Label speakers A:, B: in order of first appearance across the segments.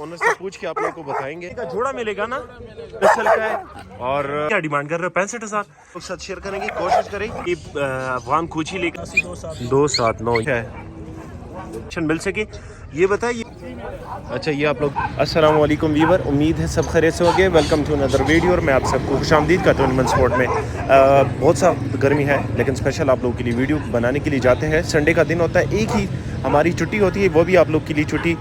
A: Owner से पूछ के आप लोगों को बताएंगे। जोड़ा मिलेगा ना नस्ल का है। और क्या डिमांड कर रहे हो? 65,000 तो साथ शेयर करेंगे, कोशिश करें कि अफगान कुछ ही लेकर 279 है मिल सके। ये बताइए। अच्छा ये आप लोग अस्सलाम वालेकुम वीवर, उम्मीद है सब खैरियत से होंगे। वेलकम टू अनदर वीडियो और मैं आप सबको खुशामदीद करता हूँ निमन स्पोर्ट में। बहुत सा गर्मी है लेकिन स्पेशल आप लोगों के लिए वीडियो बनाने के लिए जाते हैं। संडे का दिन होता है, एक ही हमारी छुट्टी होती है, वो भी आप लोग के लिए छुट्टी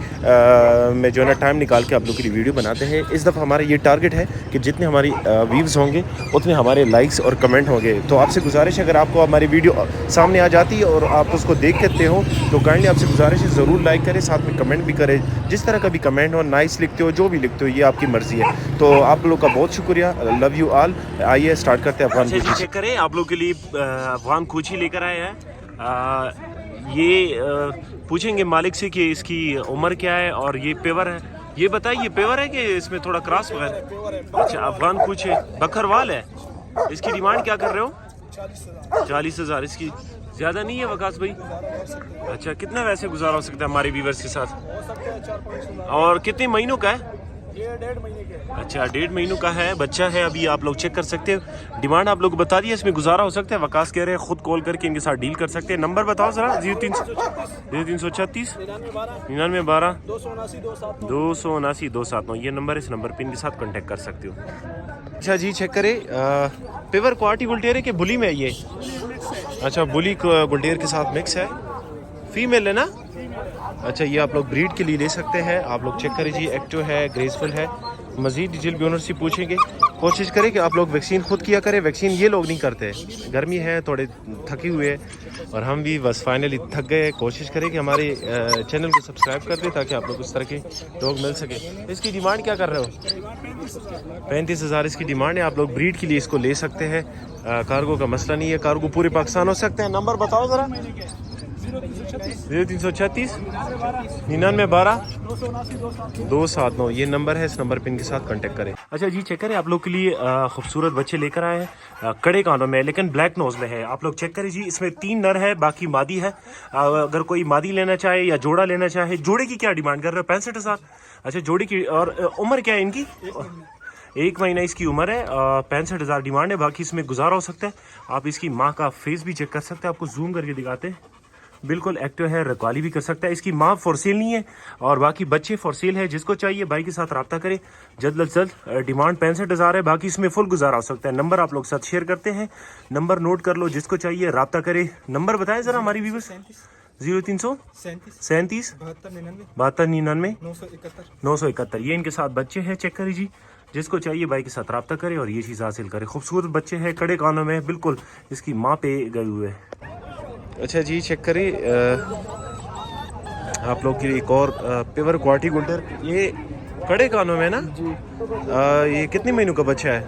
A: में जो है ना टाइम निकाल के आप लोग के लिए वीडियो बनाते हैं। इस दफ़ा हमारा ये टारगेट है कि जितने हमारी व्यूज़ होंगे उतने हमारे लाइक्स और कमेंट होंगे। तो आपसे गुजारिश है, अगर आपको हमारी वीडियो सामने आ जाती है और आप उसको देख करते हो तो काइंडली आपसे गुजारिश है ज़रूर लाइक करें, साथ में कमेंट भी करें। जिस तरह का भी कमेंट हो, नाइस लिखते हो, जो भी लिखते हो, ये आपकी मर्ज़ी है। तो आप लोग का बहुत शुक्रिया, लव यू ऑल। आइए स्टार्ट करते हैं अफगान कुची। चेक करें, आप लोग के लिए अफगान कुची लेकर आए हैं। ये पूछेंगे मालिक से कि इसकी उम्र क्या है और ये पेवर है। ये बताइए, ये पेवर है कि इसमें थोड़ा क्रॉस हुआ है? अच्छा अफगान कुछ है, बकरवाल है। इसकी डिमांड क्या कर रहे हो? 40,000। इसकी ज़्यादा नहीं है वकास भाई? अच्छा कितना वैसे गुजारा हो सकता है हमारे व्यूवर्स के साथ? और कितने महीनों का है?
B: ये 1.5 महीने के।
A: अच्छा 1.5 महीनों का है, बच्चा है अभी। आप लोग चेक कर सकते हो। डिमांड आप लोग बता दिए, इसमें गुजारा हो सकता है। वकास कह रहे हैं खुद कॉल करके इनके साथ डील कर सकते हैं। नंबर बताओ ज़रा। 0336 99 12 279 279 ये नंबर, इस नंबर पे इनके साथ कॉन्टेक्ट कर सकते हो। अच्छा जी चेक करें, पेवर क्वालिटी गुलटेर है कि बुली में है ये? अच्छा बुली गुलटेर के साथ मिक्स है, फीमेल है ना? अच्छा ये आप लोग ब्रीड के लिए ले सकते हैं। आप लोग चेक करें जी, एक्टिव है, ग्रेसफुल है। मज़ीद डिटेल भी ओनर से पूछेंगे। कोशिश करें कि आप लोग वैक्सीन खुद किया करें, वैक्सीन ये लोग नहीं करते। गर्मी है, थोड़े थके हुए और हम भी बस फाइनली थक गए। कोशिश करें कि हमारे चैनल को सब्सक्राइब कर दें ताकि आप लोग उस तरह के लोग मिल सके। इसकी डिमांड क्या कर रहे हो? 35,000 इसकी डिमांड है। आप लोग ब्रीड के लिए इसको ले सकते हैं। कार्गो का मसला नहीं है, कार्गो पूरे पाकिस्तान हो सकते हैं। नंबर बताओ ज़रा। 0336 99 12 279 ये नंबर है, इस नंबर पे इनके साथ कांटेक्ट करें। अच्छा जी चेक करें, आप लोग के लिए खूबसूरत बच्चे लेकर आए हैं। कड़े कानों में लेकिन ब्लैक नोज में है। आप लोग चेक करें जी, इसमें 3 नर है, बाकी मादी है। अगर कोई मादी लेना चाहे या जोड़ा लेना चाहे। जोड़े की क्या डिमांड कर रहे हो? 65,000। अच्छा जोड़ी की, और उम्र क्या है इनकी? 1 महीना इसकी उम्र है। 65,000 डिमांड है, बाकी इसमें गुजारा हो सकता है। आप इसकी माँ का फेस भी चेक कर सकते हैं, आपको जूम करके दिखाते हैं। बिल्कुल एक्टिव है, रखवाली भी कर सकता है। इसकी माँ फॉर सेल नहीं है और बाकी बच्चे फॉर सेल है। जिसको चाहिए भाई के साथ रब्ता करें जल्द अज जल्द। डिमांड 65,000 है, बाकी इसमें फुल गुजारा हो सकता है। नंबर आप लोग साथ शेयर करते हैं, नंबर नोट कर लो, जिसको चाहिए रब्ता करें। नंबर बताएं ज़रा हमारी व्यूअर्स। 0337 72 99 971 ये इनके साथ बच्चे हैं। चेक करिए जी, जिसको चाहिए भाई के साथ रब्ता करें और ये चीज़ हासिल करें। खूबसूरत बच्चे हैं, कड़े कानों में, बिल्कुल इसकी माँ पे गए हुए। अच्छा जी चेक करें, आप लोग के लिए एक और पेवर क्वालिटी गुल्टर, ये कड़े कानों में ना जी। ये कितने महीनों का बच्चा है?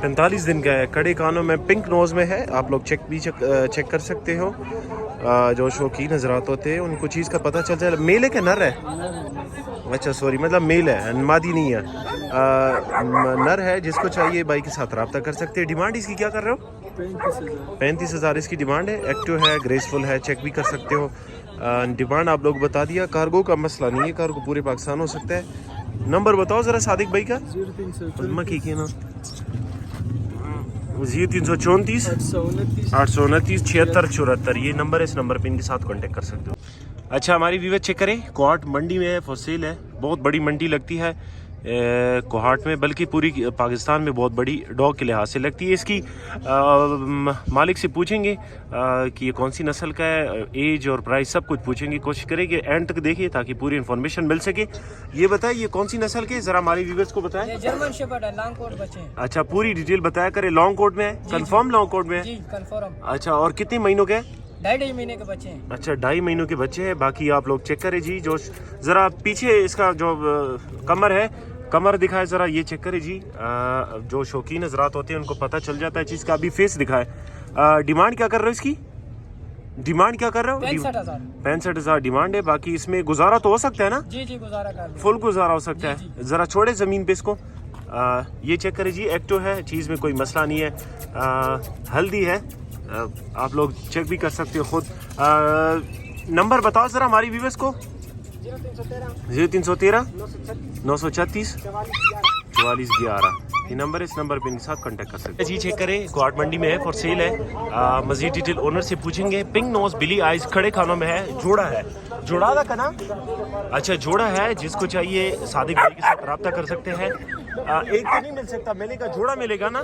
A: 45 दिन का है, कड़े कानों में, पिंक नोज में है। आप लोग चेक कर सकते हो। जो शौकीन हजरात होते हैं उनको चीज़ का पता चल जाए। मेल है कि नर है? अच्छा सॉरी, मतलब मेल है, मादी नहीं है। नर है, जिसको चाहिए भाई के साथ रब्ता कर सकते हैं। डिमांड इसकी क्या कर रहे हो? 35,000 इसकी डिमांड है। एक्टिव है, ग्रेसफुल है, चेक भी कर सकते हो। डिमांड आप लोग बता दिया। कार्गो का मसला नहीं है, कार्गो पूरे पाकिस्तान हो सकता है। नंबर बताओ ज़रा सादिक भाई का। 0334 829 76 74 ये नंबर है, इस नंबर पे इनके साथ कांटेक्ट कर सकते हो। अच्छा हमारी व्यूअर चेक करें, कोहाट मंडी में है, फॉर सेल है। बहुत बड़ी मंडी लगती है कोहाट में, बल्कि पूरी पाकिस्तान में बहुत बड़ी डॉग के लिहाज से लगती है। इसकी मालिक से पूछेंगे कि ये कौन सी नस्ल का है, एज और प्राइस सब कुछ पूछेंगे। कोशिश करेंगे एंड तक देखिए ताकि पूरी इन्फॉर्मेशन मिल सके। ये बताइए ये कौन सी नस्ल के, जरा हमारे व्यूअर्स को बताएं।
B: जर्मन शेफर्ड है, लॉन्ग कोट बच्चे।
A: अच्छा पूरी डिटेल बताया करें। लॉन्ग कोट में है, कंफर्म लॉन्ग कोट में है?
B: जी कंफर्म।
A: अच्छा और कितने महीनों के?
B: 2.5 महीने के बच्चे हैं।
A: अच्छा 2.5 महीनों के बच्चे हैं। बाकी आप लोग चेक करें जी, जो ज़रा पीछे इसका जो कमर है, कमर दिखाए ज़रा, ये चेक करें जी। जो शौकीन हजरात होते हैं उनको पता चल जाता है चीज़ का। अभी फेस दिखाए। डिमांड क्या कर रहे हो इसकी? डिमांड क्या कर रहे हो? 65,000 डिमांड है। बाकी इसमें गुजारा तो हो सकता है ना?
B: जी जी गुजारा कर,
A: फुल गुजारा हो सकता है। ज़रा छोड़े ज़मीन पे इसको। ये चेक करें जी, एक्टिव है, चीज़ में कोई मसला नहीं है। हल्दी है, आप लोग चेक भी कर सकते हो खुद। नंबर बताओ ज़रा हमारी व्यूअर्स को। 0313 936 4411 ये नंबर है। इस नंबर पे इनके साथ कांटेक्ट कर सकते हैं जी। चेक करें, क्वार्ट मंडी में है, फॉर सेल है। मजीद डिटेल ओनर से पूछेंगे। पिंक नोज बिली आइज खड़े खानों में है, जोड़ा है, जोड़ा का ना, अच्छा जोड़ा है। जिसको चाहिए सादिक भाई के साथ रब्ता कर सकते हैं। एक तो नहीं मिल सकता, मिलेगा जोड़ा मिलेगा ना,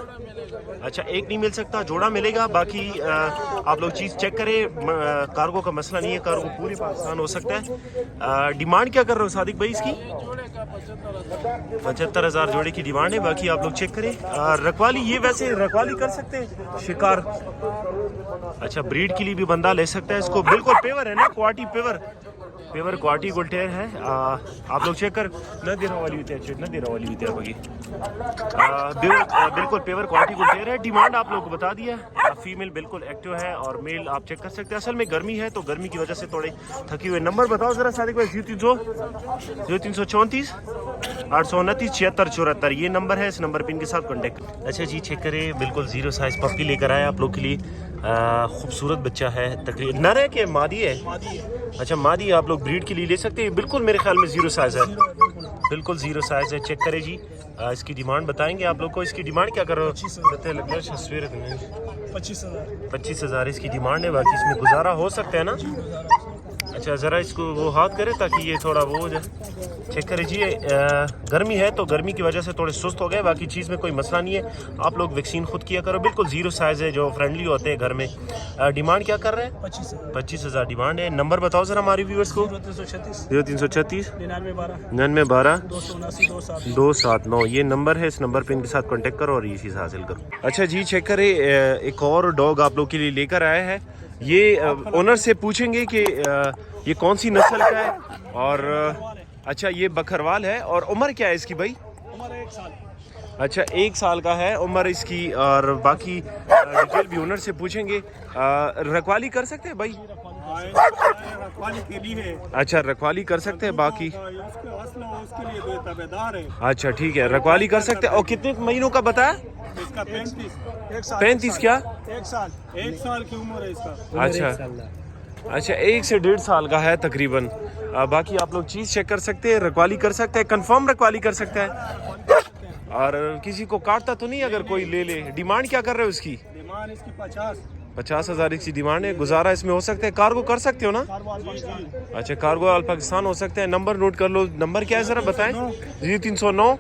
A: अच्छा एक नहीं मिल सकता, जोड़ा मिलेगा। बाकी आप लोग चीज़ चेक करें, कार्गो का मसला नहीं है, कार्गो पूरे पाकिस्तान हो सकता है। डिमांड क्या कर रहे हो सादिक भाई इसकी? 75,000 जोड़े की डिमांड है। बाकी आप लोग चेक करें। रखवाली, ये वैसे रखवाली कर सकते हैं, शिकार, अच्छा ब्रीड के लिए भी बंदा ले सकता है इसको। बिल्कुल पेवर है ना, क्वालिटी पेवर, पेवर क्वालिटी गुलटेर है। आप लोग चेक कर, न दे रहा वाली न दे रहा वाली बगी, बिल्कुल पेवर क्वालिटी गुलटेर है। डिमांड आप लोग को बता दिया। फीमेल बिल्कुल एक्टिव है और मेल आप चेक कर सकते हैं। असल में गर्मी है तो गर्मी की वजह से थोड़े थकी हुए। नंबर बताओ जरा सादिक भाई। 0334 829 7674 ये नंबर है। इस नंबर पे इनके साथ कॉन्टेक्ट। अच्छा जी, चेक करें, बिल्कुल जीरो साइज पप्पी लेकर आए आप लोग के लिए। खूबसूरत बच्चा है, तकरीबन नर है कि मादी है? अच्छा मादी, आप लोग ब्रीड के लिए ले सकते हैं। बिल्कुल मेरे ख्याल में जीरो साइज है, बिल्कुल जीरो साइज है। चेक करें जी। इसकी डिमांड बताएंगे आप लोग को। इसकी डिमांड क्या करो? 25,000 इसकी डिमांड है। बाकी इसमें गुजारा हो सकता है ना? अच्छा ज़रा इसको वो हाथ करे ताकि ये थोड़ा वो हो जाए। चेक कर लीजिए, गर्मी है तो गर्मी की वजह से थोड़े सुस्त हो गए। बाकी चीज़ में कोई मसला नहीं है। आप लोग वैक्सीन खुद किया करो। बिल्कुल जीरो साइज़ है, जो फ्रेंडली होते हैं घर में। डिमांड क्या कर रहे हैं? 25,000 डिमांड है। नंबर बताओ ज़रा हमारी व्यूअर्स को। 0336 9912 279 ये नंबर है। इस नंबर पे इनके साथ कांटेक्ट करो और ये चीज़ हासिल करो। अच्छा जी, चेक करें, एक और डॉग आप लोग के लिए लेकर आए हैं। ये ओनर से पूछेंगे कि ये कौन सी नस्ल का है। और अच्छा ये बकरवाल है। और उम्र क्या है इसकी भाई?
B: उम्र 1 साल।
A: अच्छा 1 साल का है उम्र इसकी। और बाकी डिटेल भी ओनर से पूछेंगे। रखवाली कर सकते हैं भाई?
B: रखवाली के लिए है।
A: अच्छा रखवाली कर सकते हैं। बाकी
B: उसके लिए कोई ताबेदार है।
A: अच्छा ठीक है, रखवाली कर सकते हैं। और कितने महीनों का बताया?
B: इसका
A: 35 क्या?
B: 1 साल की उम्र है इसका।
A: अच्छा 1 से 1.5 साल का है तकरीबन। बाकी आप लोग चीज़ चेक कर सकते हैं, रखवाली कर सकते हैं, कंफर्म रखवाली कर सकते हैं। और किसी को काटता तो नहीं अगर कोई ले ले? डिमांड क्या कर रहे हो उसकी?
B: डिमांड इसकी
A: 50,000 इसकी डिमांड है। गुजारा इसमें हो सकता है? कार्गो कर सकते हो ना? अच्छा कार्गो ऑल पाकिस्तान हो सकता है। नंबर नोट कर लो। नंबर क्या है ज़रा बताएं। 0309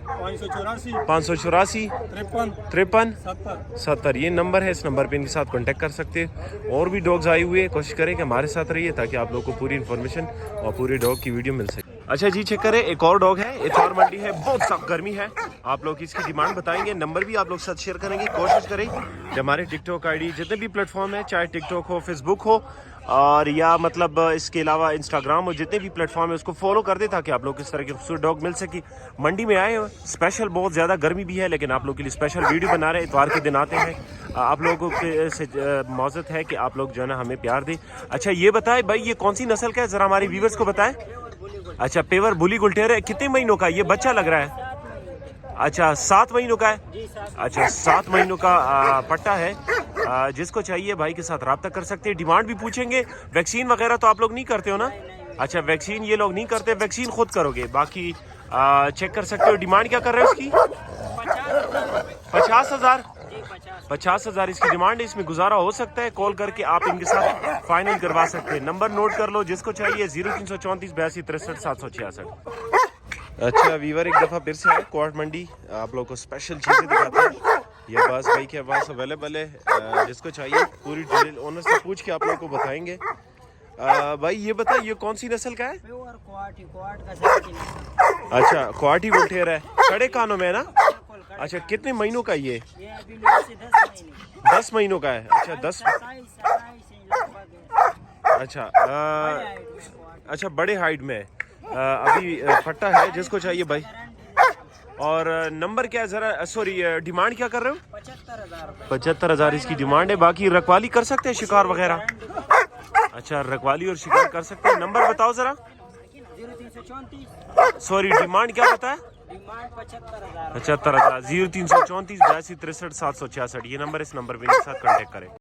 A: 584 53 70 ये नंबर है। इस नंबर पे इनके साथ कांटेक्ट कर सकते हैं। और भी डॉग्स आए हुए हैं, कोशिश करें कि हमारे साथ रहिए ताकि आप लोग को पूरी इन्फॉर्मेशन और पूरी डॉग की वीडियो मिल सके। अच्छा जी, चेक करें, एक और डॉग है। एक और मंडी है, बहुत सख्त गर्मी है। आप लोग इसकी डिमांड बताएंगे। नंबर भी आप लोग साथ शेयर करेंगे। कोशिश करें कि हमारे टिकटॉक आईडी जितने भी प्लेटफॉर्म है, चाहे टिकटॉक हो, फेसबुक हो और या मतलब इसके अलावा इंस्टाग्राम हो, जितने भी प्लेटफॉर्म है उसको फॉलो कर दे ताकि आप लोग इस तरह के खूबसूरत डॉग मिल सके। मंडी में आए स्पेशल, बहुत ज़्यादा गर्मी भी है लेकिन आप लोग के लिए स्पेशल वीडियो बना रहे हैं। इतवार के दिन आते हैं, आप लोगों से मौजूद है कि आप लोग जो है ना हमें प्यार दें। अच्छा ये बताएं भाई, ये कौन सी नस्ल का है, ज़रा हमारे व्यूवर्स को बताएं। अच्छा पेवर बुली गुलटेर है। कितने महीनों का ये बच्चा लग रहा है? अच्छा 7 महीनों का है। अच्छा 7 महीनों का पट्टा है। जिसको चाहिए भाई के साथ रब्ता कर सकते हैं। डिमांड भी पूछेंगे। वैक्सीन वगैरह तो आप लोग नहीं करते हो ना? अच्छा वैक्सीन ये लोग नहीं करते, वैक्सीन खुद करोगे। बाकी चेक कर सकते हो। डिमांड क्या कर रहे हो इसकी? 50,000 50,000 इसकी डिमांड है। इसमें गुजारा हो सकता है। कॉल करके आप इनके साथ फाइनल करवा सकते हैं। नंबर नोट कर लो जिसको चाहिए। 0334 82 63 766। अच्छा वीवर एक दफ़ा फिर से है क्वार्ट मंडी, आप लोग को स्पेशल चीज़ें दिखाते हैं। ये बास भाई के पास अवेलेबल है। जिसको चाहिए पूरी डिटेल ओनर से पूछ के आप लोग को बताएंगे। भाई ये बता, ये कौन सी नस्ल का है? अच्छा क्वार्टी बुलटेर है, खड़े कानों में है ना? अच्छा कितने महीनों का ये? 10 महीनों का है। अच्छा 10। अच्छा बड़े हाइट में अभी फट्टा है। जिसको चाहिए भाई। और नंबर क्या है ज़रा, सॉरी डिमांड क्या कर रहे हो? 75,000 इसकी डिमांड है। बाकी रखवाली कर सकते हैं, शिकार वगैरह? अच्छा रखवाली और शिकार कर सकते हैं। नंबर बताओ ज़रा।
B: 0334
A: सॉरी डिमांड क्या बताया? 75,000। 0334 82 63 766 ये नंबर, इस नंबर पे इनके साथ कांटेक्ट करें।